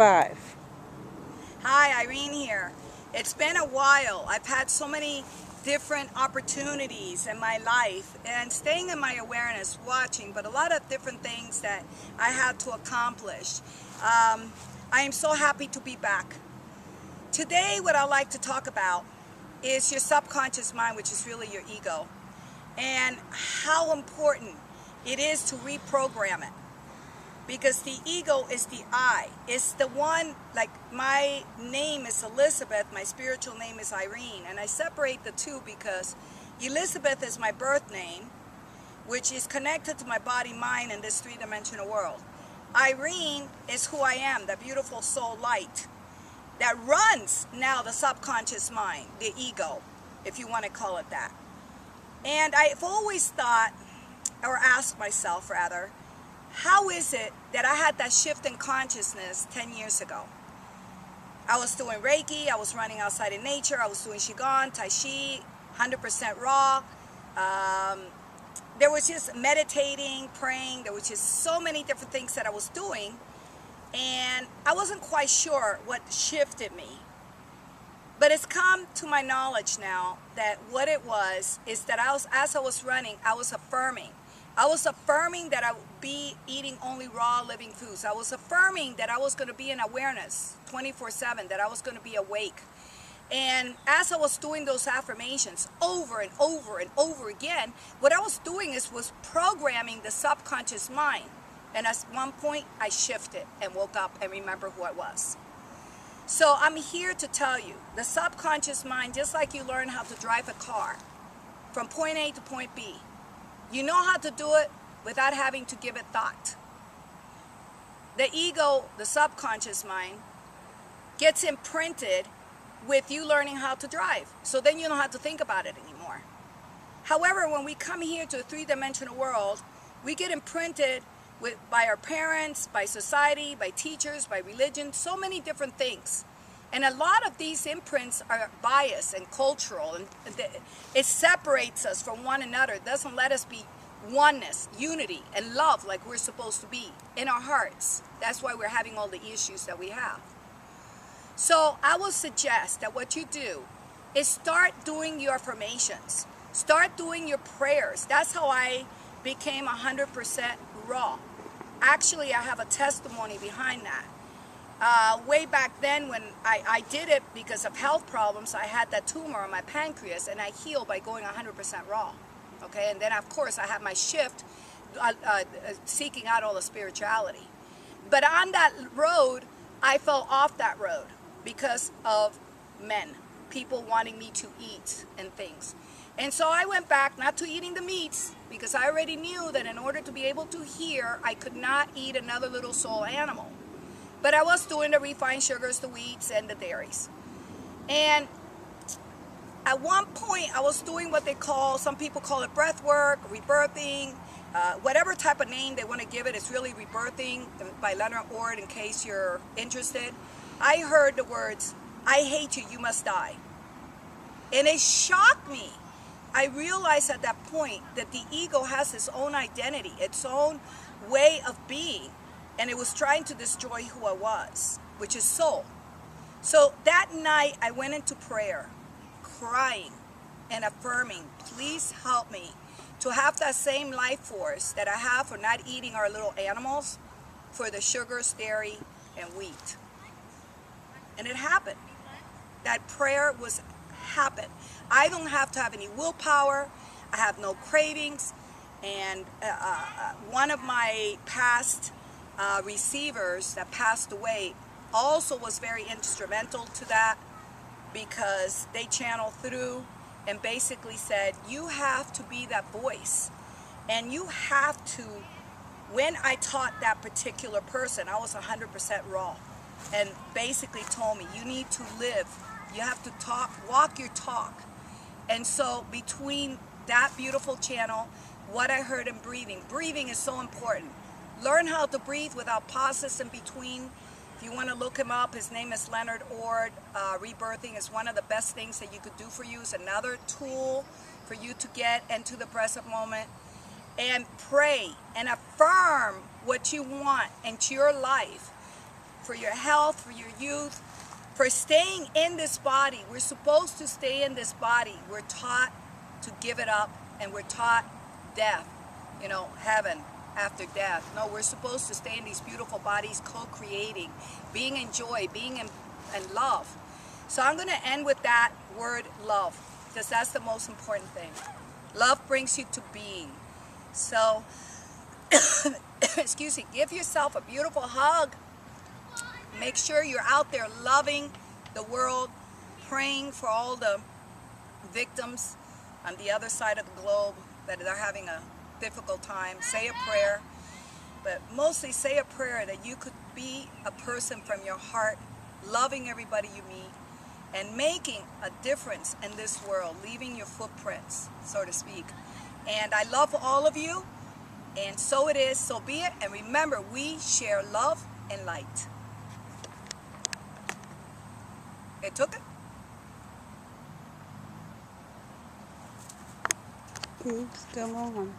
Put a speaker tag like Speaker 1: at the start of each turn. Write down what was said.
Speaker 1: 5.
Speaker 2: Hi, Irene here. It's been a while. I've had so many different opportunities in my life and staying in my awareness, watching, but a lot of different things that I had to accomplish. I am so happy to be back. Today, what I'd like to talk about is your subconscious mind, which is really your ego, and how important it is to reprogram it. Because the ego is the I. It's the one, like my name is Elizabeth, my spiritual name is Irene, and I separate the two because Elizabeth is my birth name, which is connected to my body, mind, in this three-dimensional world. Irene is who I am, the beautiful soul light that runs now the subconscious mind, the ego, if you want to call it that. And I've always thought, or asked myself rather, how is it that I had that shift in consciousness 10 years ago? I was doing Reiki, I was running outside in nature, I was doing Qigong, Tai Chi, 100% raw. There was just meditating, praying, there was just so many different things that I was doing, and I wasn't quite sure what shifted me. But it's come to my knowledge now that what it was is that as I was running, I was affirming. I was affirming that I would be eating only raw living foods. I was affirming that I was going to be in awareness 24/7, that I was going to be awake. And as I was doing those affirmations over and over and over again, what I was doing was programming the subconscious mind. And at one point, I shifted and woke up and remembered who I was. So I'm here to tell you, the subconscious mind, just like you learn how to drive a car from point A to point B, you know how to do it without having to give it thought. The ego, the subconscious mind, gets imprinted with you learning how to drive. So then you don't have to think about it anymore. However, when we come here to a three-dimensional world, we get imprinted by our parents, by society, by teachers, by religion, so many different things. And a lot of these imprints are biased and cultural, and it separates us from one another. It doesn't let us be oneness, unity, and love like we're supposed to be in our hearts. That's why we're having all the issues that we have. So I will suggest that what you do is start doing your affirmations. Start doing your prayers. That's how I became 100% raw. Actually, I have a testimony behind that. Way back then when I did it because of health problems, I had that tumor on my pancreas and I healed by going 100% raw. Okay, and then of course I had my shift seeking out all the spirituality. But on that road, I fell off that road because of men, people wanting me to eat and things. And so I went back not to eating the meats because I already knew that in order to be able to hear, I could not eat another little soul animal. But I was doing the refined sugars, the wheats, and the dairies. And at one point, I was doing what they call, some people call it breath work, rebirthing, whatever type of name they want to give it. It's really rebirthing by Leonard Ord, in case you're interested. I heard the words, "I hate you, you must die." And it shocked me. I realized at that point that the ego has its own identity, its own way of being. And it was trying to destroy who I was, which is soul. So that night I went into prayer, crying and affirming, please help me to have that same life force that I have for not eating our little animals, for the sugars, dairy, and wheat. And it happened. That prayer happened. I don't have to have any willpower. I have no cravings. And one of my past receivers that passed away also was very instrumental to that, because they channeled through and basically said, you have to be that voice, and you have to, when I taught that particular person, I was 100% raw, and basically told me, you need to live, you have to talk, walk your talk. And so between that beautiful channel, what I heard in breathing is so important. Learn how to breathe without pauses in between. If you want to look him up, his name is Leonard Ord. Rebirthing is one of the best things that you could do for you. It's another tool for you to get into the present moment. And pray and affirm what you want into your life. for your health, for your youth, for staying in this body. We're supposed to stay in this body. We're taught to give it up, and we're taught death, you know, heaven after death. No, we're supposed to stay in these beautiful bodies, co-creating, being in joy, being in love. So I'm going to end with that word love, because that's the most important thing. Love brings you to being. So, excuse me, give yourself a beautiful hug. Make sure you're out there loving the world, praying for all the victims on the other side of the globe that are having a difficult time. Say a prayer, but mostly say a prayer that you could be a person from your heart, loving everybody you meet, and making a difference in this world, leaving your footprints, so to speak. And I love all of you, and so it is, so be it. And remember, we share love and light. It took it?
Speaker 1: Still on.